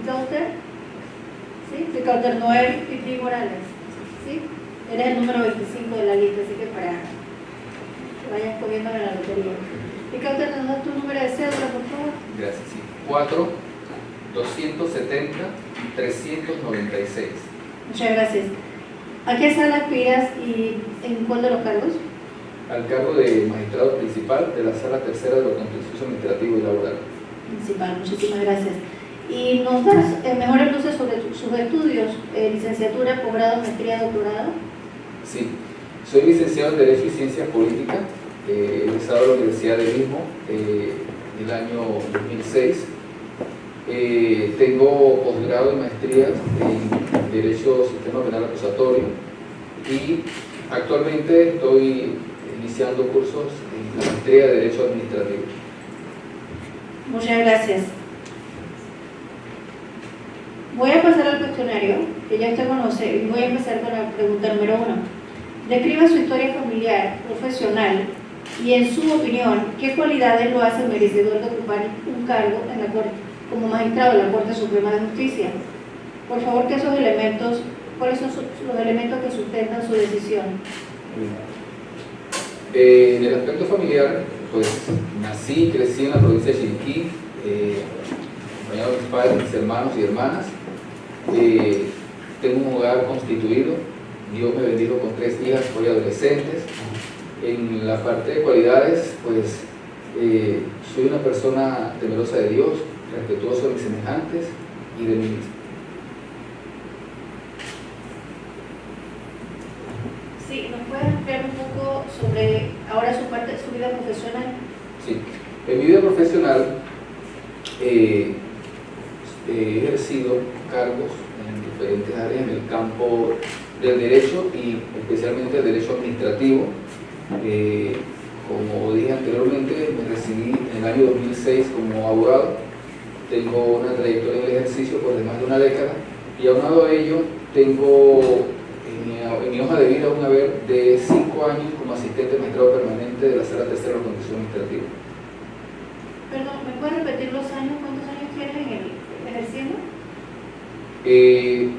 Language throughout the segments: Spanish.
Ficauter, ¿sí? Ficauter Noel Pipí Morales, ¿sí? Eres el número 25 de la lista, así que para que vayas comiendo en la lotería. Ficauter, ¿nos das tu número de cédula, por favor? Gracias, sí. 4 270 396. Muchas gracias. ¿A qué sala aspiras y en cuál de los cargos? Al cargo de magistrado principal de la Sala Tercera de lo Contencioso Administrativo y Laboral. Principal, muchísimas gracias. Y nos das mejores luces sobre sus estudios, licenciatura, posgrado, maestría, doctorado. Sí, soy licenciado en Derecho y Ciencias Políticas, egresado de la Universidad del Istmo en el año 2006. Tengo posgrado y maestrías en Derecho Sistema Penal Acusatorio y actualmente estoy iniciando cursos en la maestría de Derecho Administrativo. Muchas gracias. Voy a pasar al cuestionario, que ya usted conoce, y voy a empezar con la pregunta número 1. Describa su historia familiar, profesional, y en su opinión, ¿qué cualidades lo hacen merecedor de ocupar un cargo en la Corte, como magistrado de la Corte Suprema de Justicia? Por favor, que esos elementos, ¿cuáles son los elementos que sustentan su decisión? En el aspecto familiar, pues nací y crecí en la provincia de Chiriquí, acompañado de mis padres, mis hermanos y hermanas. Tengo un hogar constituido, Dios me bendijo con 3 hijas hoy adolescentes. En la parte de cualidades, pues soy una persona temerosa de Dios, respetuoso de mis semejantes y de mí mismo. Sí, ¿nos puede ampliar un poco sobre ahora su vida profesional? Sí, en mi vida profesional he ejercido cargos en diferentes áreas en el campo del derecho y especialmente el derecho administrativo. Como dije anteriormente, me recibí en el año 2006 como abogado. Tengo una trayectoria en el ejercicio por más de una década y aunado a ello tengo en mi hoja de vida un haber de 5 años como asistente magistrado permanente de la Sala Tercera de lo Contencioso Administrativo. Perdón, ¿me puede repetir los años? ¿Cuántos años tienes ejerciendo?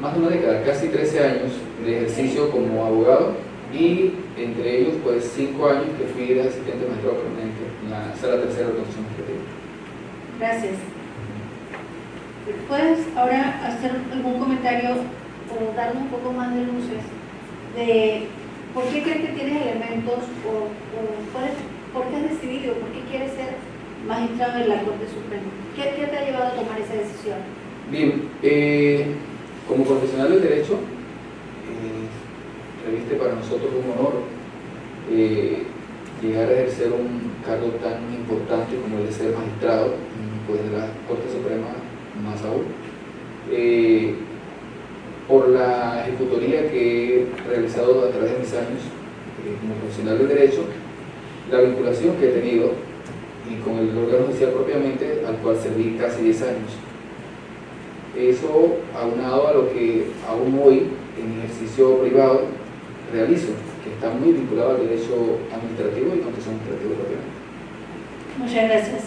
Más de una década, casi 13 años de ejercicio como abogado y entre ellos pues 5 años que fui de asistente magistrado permanente en la Sala Tercera de lo Contencioso Administrativo. Gracias. ¿Puedes ahora hacer algún comentario o darnos un poco más de luces de por qué crees que tienes elementos o por qué has decidido, por qué quieres ser magistrado de la Corte Suprema? ¿Qué te ha llevado a tomar esa decisión? Bien, como profesional del derecho, reviste para nosotros un honor llegar a ejercer un cargo tan importante como el de ser magistrado, pues de la Corte Suprema más aún. Por la ejecutoría que he realizado a través de mis años como profesional del derecho, la vinculación que he tenido y con el órgano judicial propiamente, al cual serví casi 10 años. Eso aunado a lo que aún hoy en mi ejercicio privado realizo, que está muy vinculado al derecho administrativo y contencioso administrativo propiamente. Muchas gracias.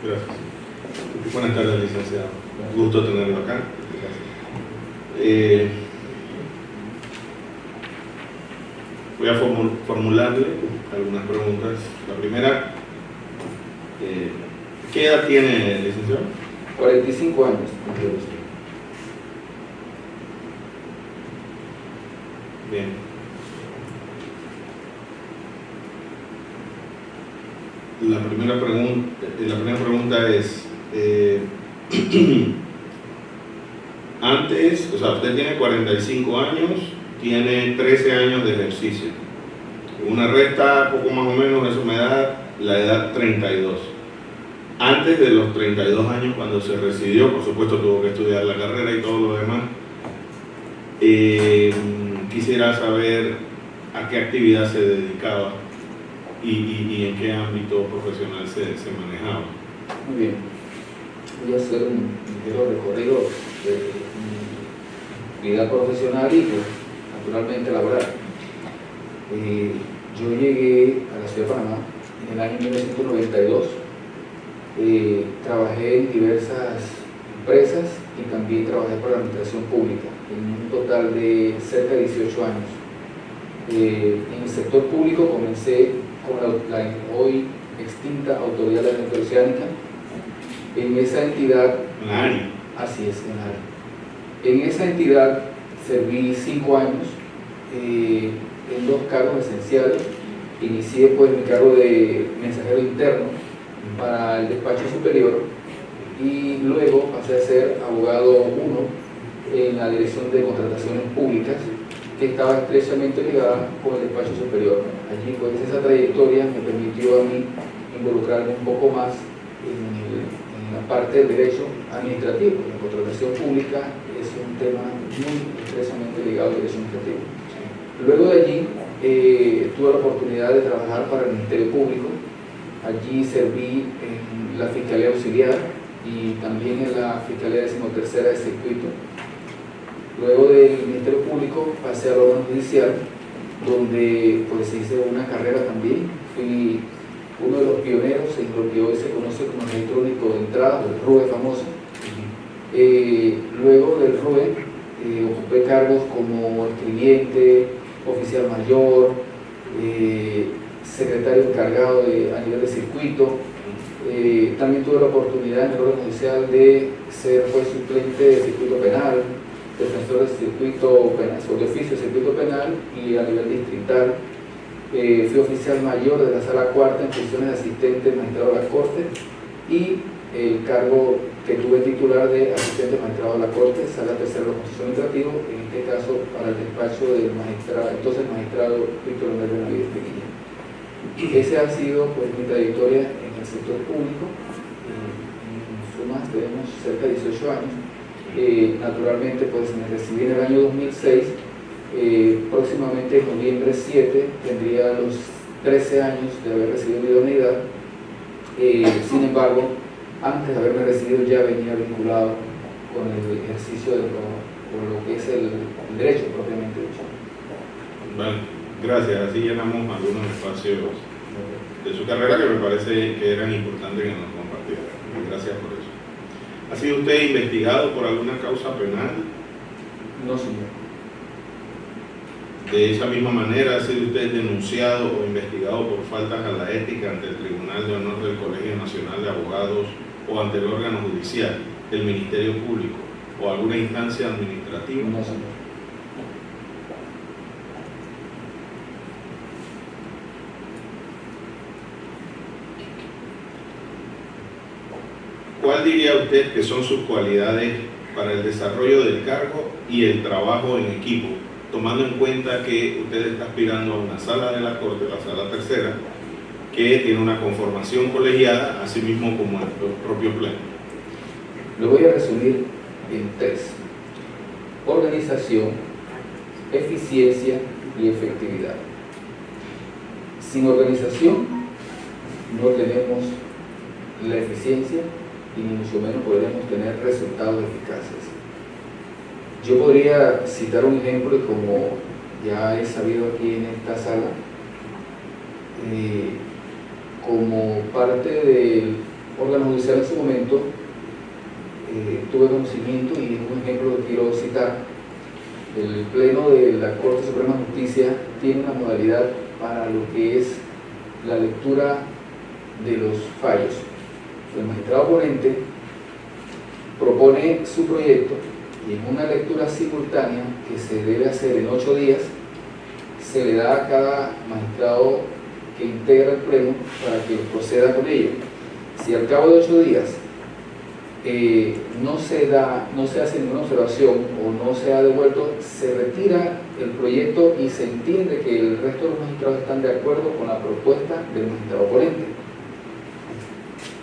Gracias. Buenas tardes, licenciado. Un gusto tenerlo acá. Voy a formularle algunas preguntas. La primera, ¿qué edad tiene, licenciado? 45 años. Bien. La primera pregunta es, antes, o sea, usted tiene 45 años, tiene 13 años de ejercicio. Una resta poco más o menos de su edad, la edad 32. Antes de los 32 años, cuando se recibió, por supuesto tuvo que estudiar la carrera y todo lo demás, quisiera saber a qué actividad se dedicaba y en qué ámbito profesional se manejaba. Muy bien. Voy a hacer un ligero recorrido de mi vida profesional y pues, naturalmente laboral. Yo llegué a la ciudad de Panamá en el año 1992. Trabajé en diversas empresas y también trabajé para la administración pública en un total de cerca de 18 años. En el sector público comencé con la hoy extinta Autoridad de la Energía Oceánica. En esa entidad, así es, en la área. En esa entidad serví 5 años en 2 cargos esenciales. Inicié pues mi cargo de mensajero interno para el despacho superior y luego pasé a ser abogado 1 en la Dirección de Contrataciones Públicas, que estaba estrechamente ligada con el despacho superior. Allí pues esa trayectoria me permitió a mí involucrarme un poco más en la parte del derecho administrativo. La contratación pública es un tema muy estrechamente ligado al derecho administrativo. Luego de allí tuve la oportunidad de trabajar para el Ministerio Público. Allí serví en la Fiscalía Auxiliar y también en la Fiscalía 13ª de Circuito. Luego del Ministerio Público pasé al órgano judicial, donde pues hice una carrera también. Fui uno de los pioneros en lo que hoy se conoce como el registro único de entrada, el RUE famoso. Luego del RUE ocupé cargos como escribiente, oficial mayor, secretario encargado a nivel de circuito. También tuve la oportunidad en el órgano judicial de ser juez suplente de circuito penal, defensor del circuito penal, sobre oficio de circuito penal y a nivel distrital. Fui oficial mayor de la Sala Cuarta en funciones de asistente magistrado de la Corte y el cargo que tuve titular de asistente magistrado de la Corte, Sala Tercera de Constitución Administrativo, en este caso para el despacho del magistrado, entonces magistrado Víctor Manuel Benavides Pinilla. Esa ha sido pues mi trayectoria en el sector público. En suma tenemos cerca de 18 años. Naturalmente pues me recibí en el año 2006. Próximamente en noviembre 7 tendría los 13 años de haber recibido mi idoneidad. Sin embargo, antes de haberme recibido ya venía vinculado con el ejercicio de lo que es el derecho propiamente dicho. Vale, gracias. Así llenamos algunos espacios de su carrera que me parece que eran importantes que nos compartiera. Gracias por eso. ¿Ha sido usted investigado por alguna causa penal? No, señor. De esa misma manera, ¿ha sido usted denunciado o investigado por faltas a la ética ante el Tribunal de Honor del Colegio Nacional de Abogados o ante el órgano judicial, el Ministerio Público o alguna instancia administrativa? No, señor. ¿Cuál diría usted que son sus cualidades para el desarrollo del cargo y el trabajo en equipo, tomando en cuenta que usted está aspirando a una sala de la Corte, la Sala Tercera, que tiene una conformación colegiada, así mismo como el propio Pleno? Lo voy a resumir en 3: organización, eficiencia y efectividad. Sin organización no tenemos la eficiencia y ni mucho menos podremos tener resultados eficaces. Yo podría citar un ejemplo, como ya he sabido aquí en esta sala, como parte del órgano judicial en su momento, tuve conocimiento, y un ejemplo que quiero citar: el Pleno de la Corte Suprema de Justicia tiene una modalidad para lo que es la lectura de los fallos. El magistrado ponente propone su proyecto y en una lectura simultánea que se debe hacer en 8 días, se le da a cada magistrado que integra el pleno para que proceda con ello. Si al cabo de 8 días no se hace ninguna observación o no se ha devuelto, se retira el proyecto y se entiende que el resto de los magistrados están de acuerdo con la propuesta del magistrado ponente.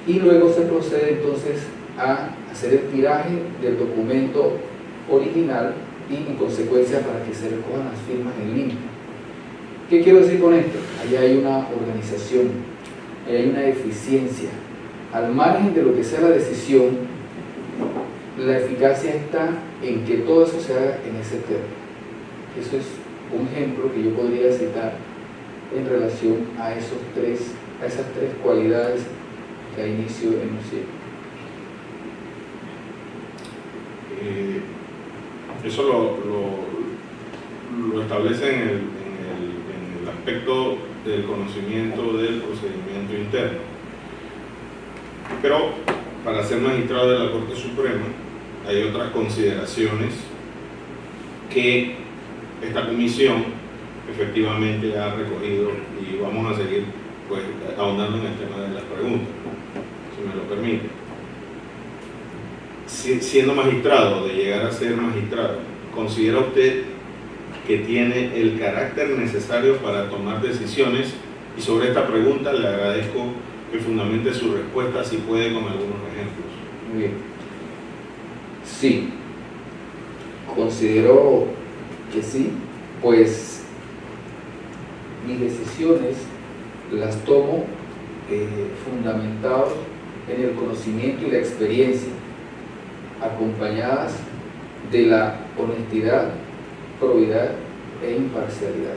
Y luego se procede entonces a hacer el tiraje del documento original y en consecuencia para que se recojan las firmas en línea. ¿Qué quiero decir con esto? Ahí hay una organización, ahí hay una eficiencia. Al margen de lo que sea la decisión, la eficacia está en que todo eso se haga en ese término. Eso es un ejemplo que yo podría citar en relación a esas tres cualidades que a inicio enuncié. Eso lo establece en el aspecto del conocimiento del procedimiento interno. Pero para ser magistrado de la Corte Suprema hay otras consideraciones que esta comisión efectivamente ha recogido, y vamos a seguir pues ahondando en el tema de las preguntas, si me lo permite. Siendo magistrado, de llegar a ser magistrado, ¿considera usted que tiene el carácter necesario para tomar decisiones? Y sobre esta pregunta le agradezco que fundamente su respuesta, si puede, con algunos ejemplos. Muy bien. Sí, considero que sí, pues mis decisiones las tomo fundamentados en el conocimiento y la experiencia, acompañadas de la honestidad, probidad e imparcialidad.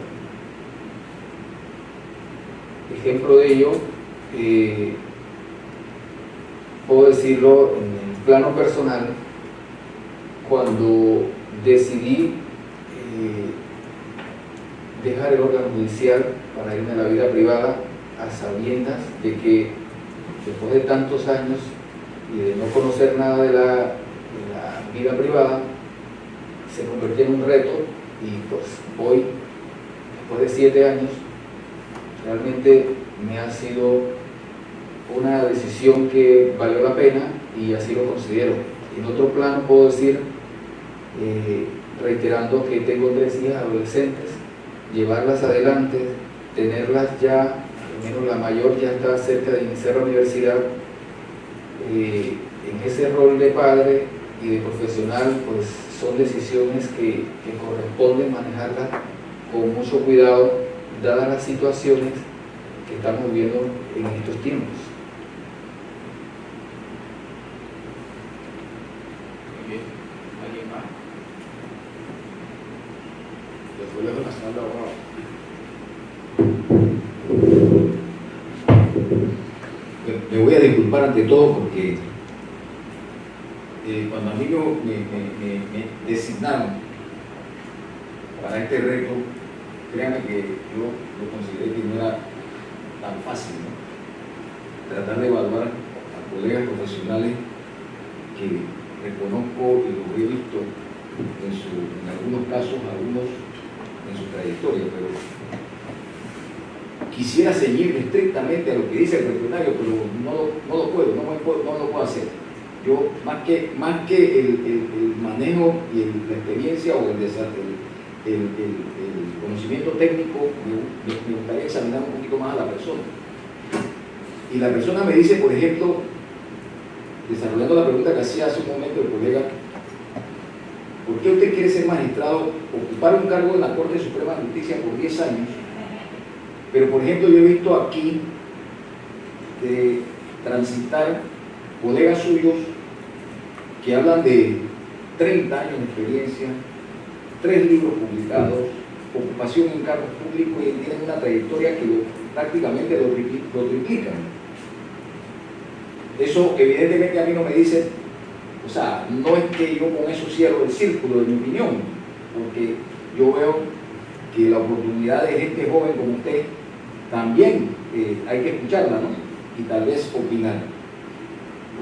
Ejemplo de ello, puedo decirlo en el plano personal, cuando decidí dejar el órgano judicial para irme a la vida privada, a sabiendas de que después de tantos años y de no conocer nada de la vida privada, se convirtió en un reto, y pues hoy, después de 7 años, realmente me ha sido una decisión que valió la pena y así lo considero. En otro plano puedo decir, reiterando que tengo 3 hijas adolescentes, llevarlas adelante, tenerlas ya, al menos la mayor ya está cerca de iniciar la universidad, en ese rol de padre y de profesional, pues son decisiones que corresponden manejarlas con mucho cuidado, dadas las situaciones que estamos viviendo en estos tiempos. Muy bien. ¿Alguien más? Después le doy la sala ahora. Me voy a disculpar ante todo porque cuando a mí me designaron para este reto, créanme que yo lo consideré que no era tan fácil, ¿no? Tratar de evaluar a colegas profesionales que reconozco y los he visto en algunos casos, algunos en su trayectoria, pero quisiera seguir estrictamente a lo que dice el rectorario, pero no lo puedo hacer. Yo, más que el manejo y la experiencia o el conocimiento técnico, me gustaría examinar un poquito más a la persona. Y la persona me dice, por ejemplo, desarrollando la pregunta que hacía hace un momento el colega, ¿por qué usted quiere ser magistrado, ocupar un cargo en la Corte Suprema de Justicia por 10 años? Pero, por ejemplo, yo he visto aquí de transitar colegas suyos que hablan de 30 años de experiencia, 3 libros publicados, ocupación en cargos públicos, y tienen una trayectoria que prácticamente lo triplican. Eso evidentemente a mí no me dice, o sea, no es que yo con eso cierro el círculo de mi opinión, porque yo veo que la oportunidad de gente joven como usted también hay que escucharla, ¿no? Y tal vez opinar.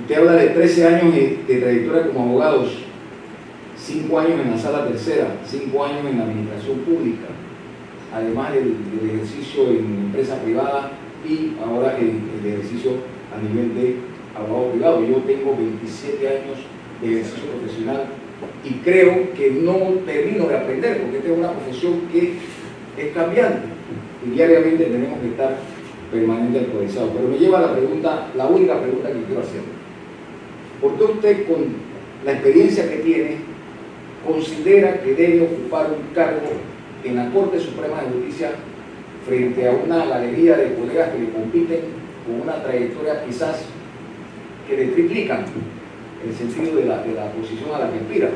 Usted habla de 13 años de trayectoria como abogados, 5 años en la sala tercera, 5 años en la administración pública, además del ejercicio en empresa privada y ahora el ejercicio a nivel de abogado privado. Yo tengo 27 años de ejercicio profesional y creo que no termino de aprender, porque esta es una profesión que es cambiante y diariamente tenemos que estar permanentemente actualizados. Pero me lleva a la pregunta, la única pregunta que quiero hacer. ¿Por qué usted, con la experiencia que tiene, considera que debe ocupar un cargo en la Corte Suprema de Justicia frente a una galería de colegas que le compiten con una trayectoria quizás que le triplican en el sentido de la posición a la que aspira.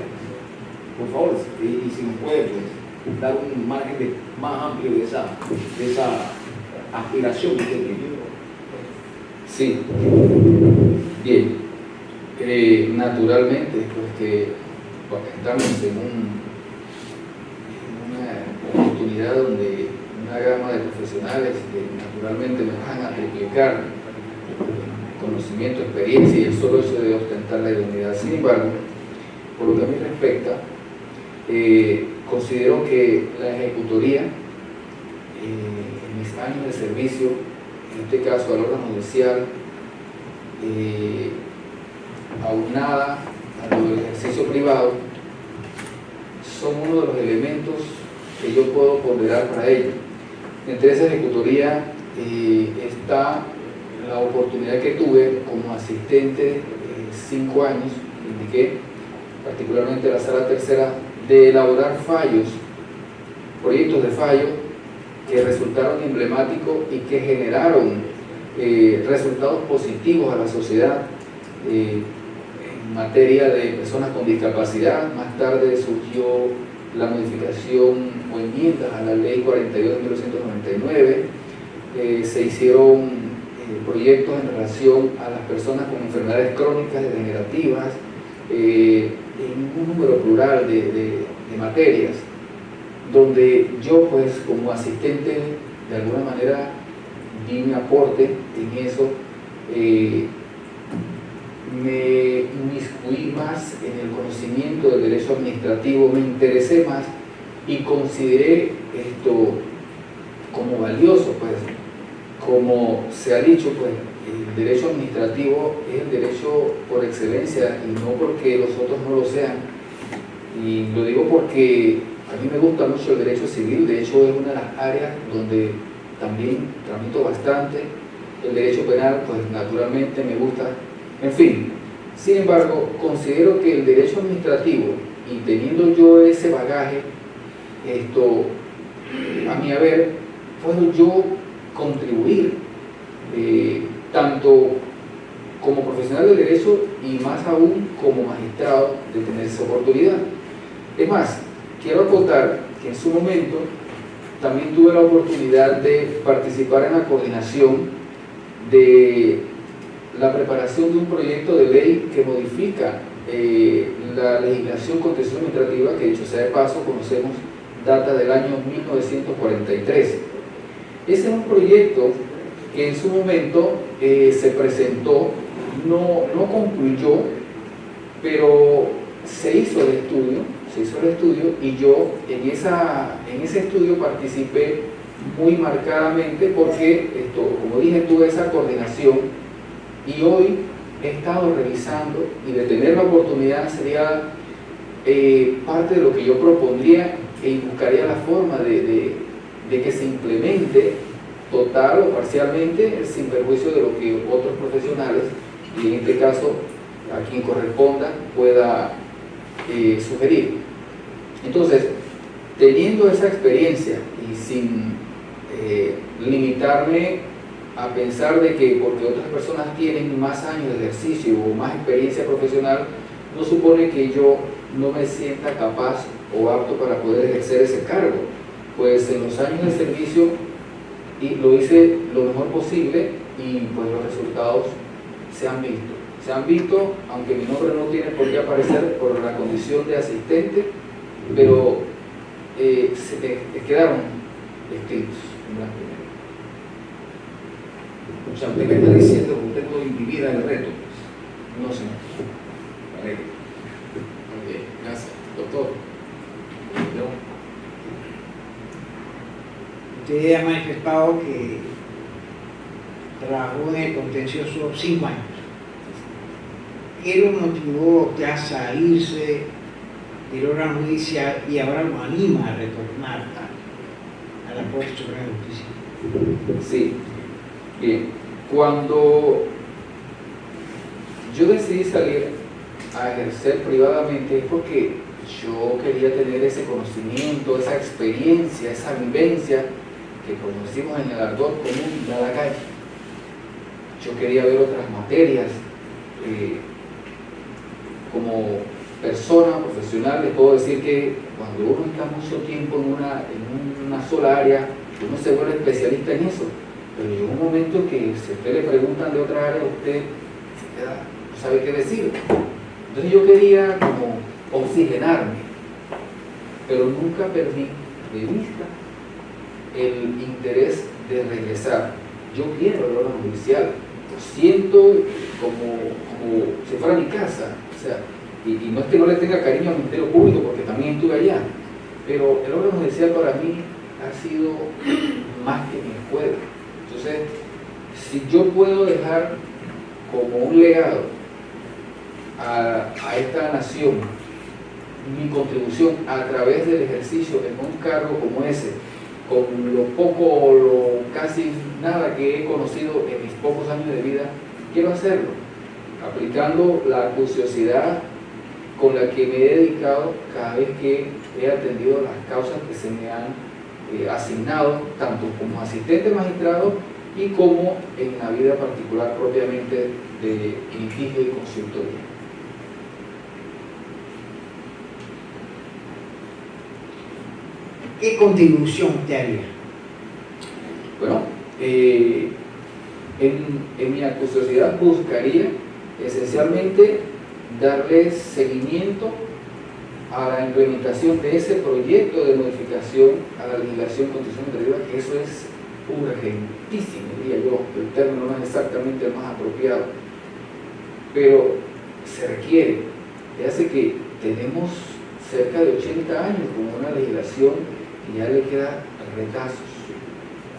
Por favor, y si nos puede pues, dar un margen más amplio de esa aspiración que usted tiene. Sí, bien. Naturalmente, pues que estamos en una oportunidad donde una gama de profesionales que naturalmente me van a triplicar conocimiento, experiencia y el solo hecho de ostentar la idoneidad. Sin embargo, por lo que a mí respecta, considero que la ejecutoría en mis años de servicio, en este caso al órgano judicial, aunada a lo del ejercicio privado, son uno de los elementos que yo puedo ponderar para ello. Entre esa ejecutoría está la oportunidad que tuve como asistente 5 años, indiqué particularmente la sala tercera, de elaborar fallos, proyectos de fallo que resultaron emblemáticos y que generaron resultados positivos a la sociedad en materia de personas con discapacidad. Más tarde surgió la modificación o enmiendas a la ley 42 de 1999, se hicieron proyectos en relación a las personas con enfermedades crónicas degenerativas, en un número plural de materias, donde yo pues como asistente de alguna manera di un aporte en eso, me inmiscuí más en el conocimiento del derecho administrativo, me interesé más y consideré esto como valioso, pues, como se ha dicho, pues, el derecho administrativo es el derecho por excelencia y no porque los otros no lo sean. Y lo digo porque a mí me gusta mucho el derecho civil, de hecho es una de las áreas donde también tramito bastante. El derecho penal, pues naturalmente me gusta. En fin, sin embargo, considero que el derecho administrativo, y teniendo yo ese bagaje, a mi haber, puedo yo contribuir tanto como profesional del derecho y más aún como magistrado de tener esa oportunidad. Es más, quiero acotar que en su momento también tuve la oportunidad de participar en la coordinación de la preparación de un proyecto de ley que modifica la legislación contencioso administrativa, que dicho sea de paso conocemos data del año 1943. Ese es un proyecto que en su momento se presentó, no concluyó, pero se hizo el estudio y yo en ese estudio participé muy marcadamente porque, como dije, tuve esa coordinación y hoy he estado revisando y de tener la oportunidad sería parte de lo que yo propondría y buscaría la forma de que se implemente total o parcialmente sin perjuicio de lo que otros profesionales, y en este caso a quien corresponda, pueda sugerir. Entonces, teniendo esa experiencia y sin limitarme a pensar de que porque otras personas tienen más años de ejercicio o más experiencia profesional, no supone que yo no me sienta capaz o apto para poder ejercer ese cargo. Pues en los años de servicio lo hice lo mejor posible y pues los resultados se han visto, aunque mi nombre no tiene por qué aparecer por la condición de asistente, pero se quedaron escritos en blanco y negro. O sea, usted me está diciendo que usted no individuo el reto. No, señor. Vale. Ok, gracias. Doctor. Usted ha manifestado que trabajó en el contencioso 5 años. ¿Qué lo motivó a usted a salirse del órgano judicial y ahora lo anima a retornar a la Corte Suprema de Justicia? Sí, bien. Cuando yo decidí salir a ejercer privadamente es porque yo quería tener ese conocimiento, esa experiencia, esa vivencia que, como decimos en el ardor común de la calle. Yo quería ver otras materias, como persona profesional les puedo decir que cuando uno está mucho tiempo en una sola área, uno se vuelve especialista en eso, pero llega un momento que si a usted le preguntan de otra área, usted se queda, no sabe qué decir. Entonces yo quería como oxigenarme, pero nunca perdí de vista el interés de regresar. Yo quiero el órgano judicial, lo siento como si fuera mi casa, o sea, y no es que no le tenga cariño al Ministerio Público, porque también estuve allá, pero el órgano judicial para mí ha sido más que mi escuela. Entonces, si yo puedo dejar como un legado a esta nación mi contribución a través del ejercicio en un cargo como ese, con lo poco o lo casi nada que he conocido en mis pocos años de vida, quiero hacerlo, aplicando la acuciosidad con la que me he dedicado cada vez que he atendido las causas que se me han asignado, tanto como asistente magistrado y como en la vida particular propiamente de litigio y consultoría. ¿Qué contribución usted haría? Bueno, en mi acuciosidad buscaría esencialmente darle seguimiento a la implementación de ese proyecto de modificación a la legislación constitucional, que eso es urgentísimo, diría yo. El término no es exactamente el más apropiado, pero se requiere. Ya sé que tenemos cerca de 80 años con una legislación y ya le queda retazos,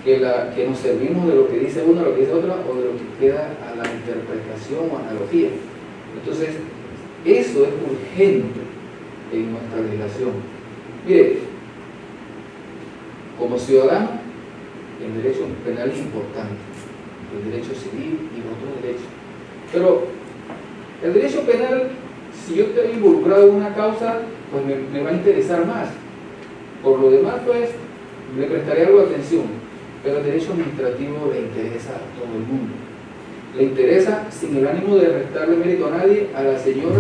que nos servimos de lo que dice una, lo que dice otra, o de lo que queda a la interpretación o analogía. Entonces, eso es urgente en nuestra legislación. Mire, como ciudadano, el derecho penal es importante, el derecho civil y otros derechos. Pero el derecho penal, si yo estoy involucrado en una causa, pues me va a interesar más. Por lo demás, pues, le prestaré algo de atención. Pero el derecho administrativo le interesa a todo el mundo. Le interesa, sin el ánimo de restarle mérito a nadie, a la señora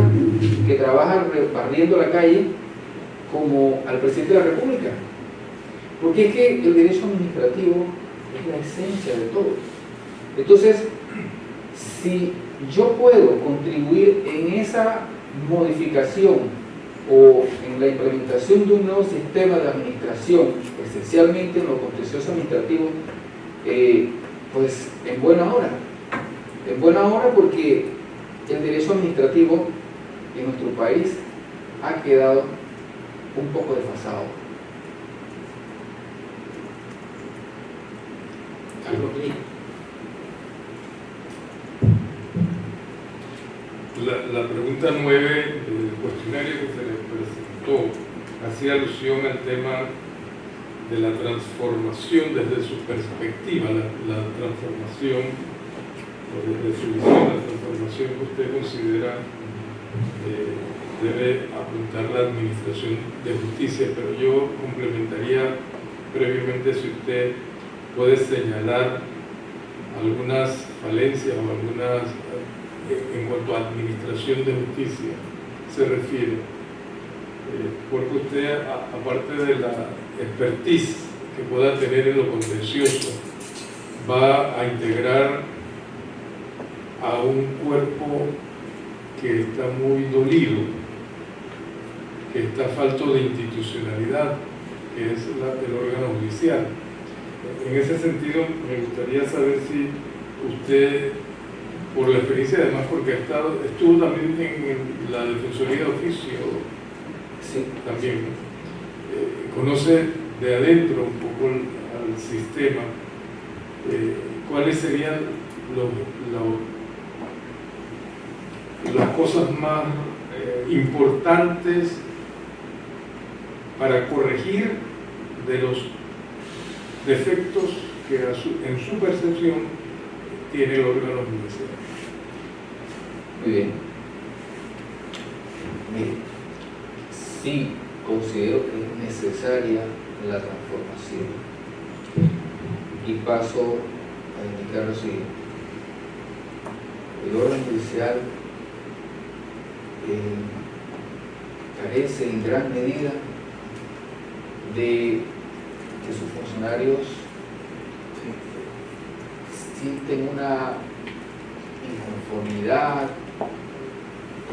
que trabaja barriendo la calle, como al presidente de la República. Porque es que el derecho administrativo es la esencia de todo. Entonces, si yo puedo contribuir en esa modificación o en la implementación de un nuevo sistema de administración, esencialmente en lo contencioso administrativo, pues en buena hora. En buena hora, porque el derecho administrativo en nuestro país ha quedado un poco desfasado. La pregunta 9 del cuestionario que se le presentó hacía alusión al tema de la transformación desde su perspectiva, la transformación, o desde su visión, la transformación que usted considera debe apuntar la Administración de Justicia, pero yo complementaría previamente si usted puede señalar algunas falencias o algunas en cuanto a Administración de Justicia se refiere, porque usted, aparte de la expertise que pueda tener en lo contencioso, va a integrar a un cuerpo que está muy dolido, que está falto de institucionalidad, que es el órgano judicial. En ese sentido, me gustaría saber si usted, por la experiencia además, porque estuvo también en la Defensoría de Oficio, Sí. también, conoce de adentro un poco al sistema, cuáles serían las cosas más importantes para corregir de los defectos que en su percepción tiene el órgano judicial. Muy bien. Mire, sí considero que es necesaria la transformación. Y paso a indicar lo siguiente. El órgano judicial carece en gran medida de que sus funcionarios sienten una inconformidad,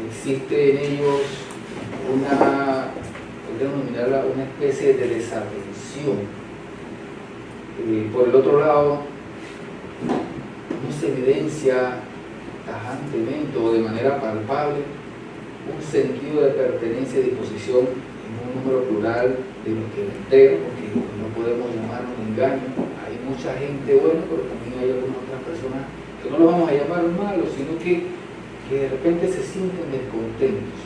existe en ellos podríamos denominarla una especie de desatención. Por el otro lado, no se evidencia tajantemente o de manera palpable un sentido de pertenencia y disposición en un número plural de los que lo integran, porque no podemos llamarnos engaño. Hay mucha gente buena, pero también hay algunas otras personas que no los vamos a llamar malos, sino que de repente se sienten descontentos.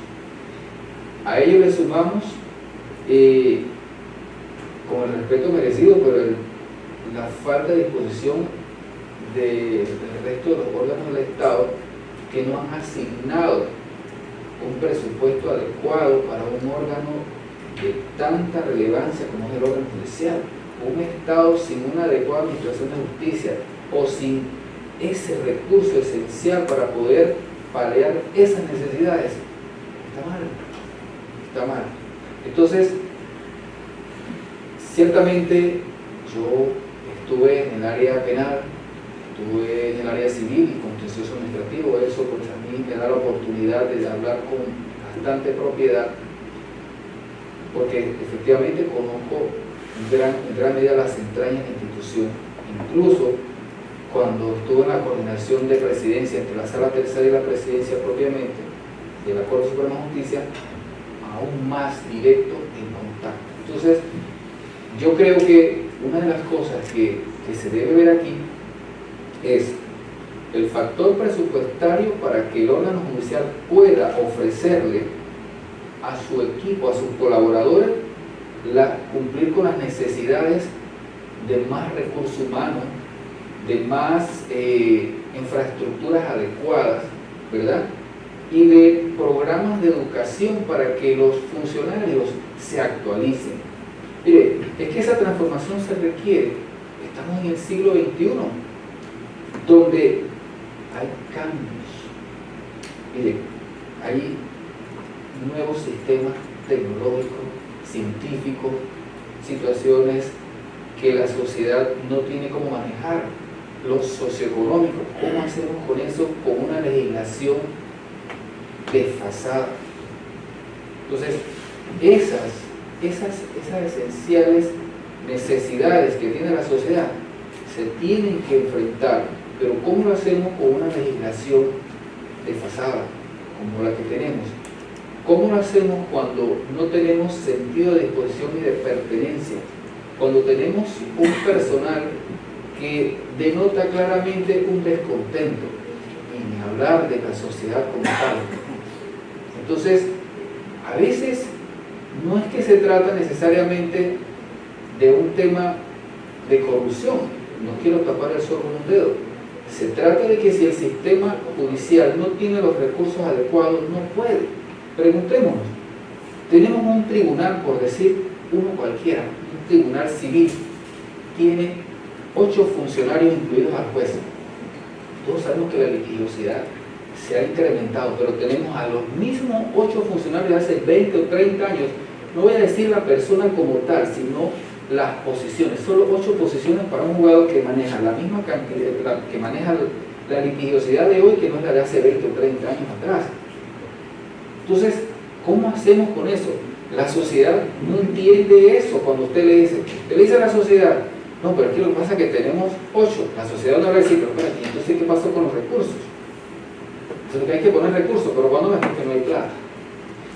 A ello le sumamos, con el respeto merecido, pero la falta de disposición del resto de los órganos del Estado, que no han asignado un presupuesto adecuado para un órgano de tanta relevancia como es el órgano judicial. Un Estado sin una adecuada administración de justicia o sin ese recurso esencial para poder paliar esas necesidades, está mal. Entonces, ciertamente yo estuve en el área penal, estuve en el área civil y contencioso administrativo. Eso pues a mí me da la oportunidad de hablar con bastante propiedad, porque efectivamente conozco en gran medida las entrañas de la institución. Incluso cuando estuve en la coordinación de presidencia entre la Sala Tercera y la presidencia propiamente de la Corte Suprema de Justicia, aún más directo en contacto. Entonces, yo creo que una de las cosas que se debe ver aquí es el factor presupuestario para que el órgano judicial pueda ofrecerle a su equipo, a sus colaboradores, cumplir con las necesidades de más recursos humanos, de más infraestructuras adecuadas, ¿verdad? Y de programas de educación para que los funcionarios se actualicen. Mire, es que esa transformación se requiere. Estamos en el siglo XXI, donde hay cambios. Mire, hay nuevos sistemas tecnológicos, científicos, situaciones que la sociedad no tiene cómo manejar, los socioeconómicos. ¿Cómo hacemos con eso? Con una legislación desfasada. Entonces, esas esenciales necesidades que tiene la sociedad se tienen que enfrentar, pero ¿cómo lo hacemos con una legislación desfasada como la que tenemos? ¿Cómo lo hacemos cuando no tenemos sentido de disposición y de pertenencia? Cuando tenemos un personal que denota claramente un descontento, y ni hablar de la sociedad como tal. Entonces, a veces no es que se trata necesariamente de un tema de corrupción, no quiero tapar el sol con un dedo. Se trata de que si el sistema judicial no tiene los recursos adecuados, no puede. Preguntémonos, tenemos un tribunal, por decir uno cualquiera, un tribunal civil, tiene 8 funcionarios incluidos al juez. Todos sabemos que la litigiosidad se ha incrementado, pero tenemos a los mismos 8 funcionarios de hace 20 o 30 años. No voy a decir la persona como tal, sino las posiciones. Solo 8 posiciones para un juzgado que maneja la misma cantidad, que maneja la litigiosidad de hoy, que no es la de hace 20 o 30 años atrás. Entonces, ¿cómo hacemos con eso? La sociedad no entiende eso. Cuando usted le dice a la sociedad, no, pero aquí lo que pasa es que tenemos 8, la sociedad no va a decir, pero espérate, entonces ¿qué pasó con los recursos? Entonces que hay que poner recursos, pero cuando es que no hay plata,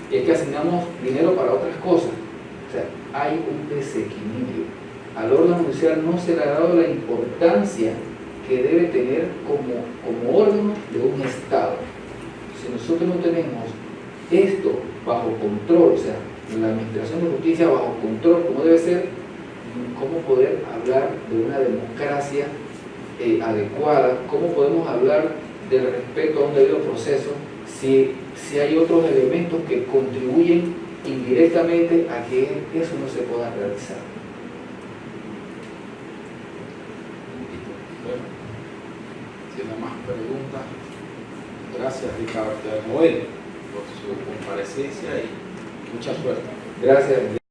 y es que asignamos dinero para otras cosas. O sea, hay un desequilibrio. Al órgano judicial no se le ha dado la importancia que debe tener como órgano de un Estado. Si nosotros no tenemos esto bajo control, o sea, la administración de justicia bajo control, como debe ser, ¿cómo poder hablar de una democracia adecuada? ¿Cómo podemos hablar del respeto a un debido proceso si hay otros elementos que contribuyen indirectamente a que eso no se pueda realizar? Bueno, si no más preguntas, gracias Ricardo Noel. por su comparecencia y mucha suerte. Gracias.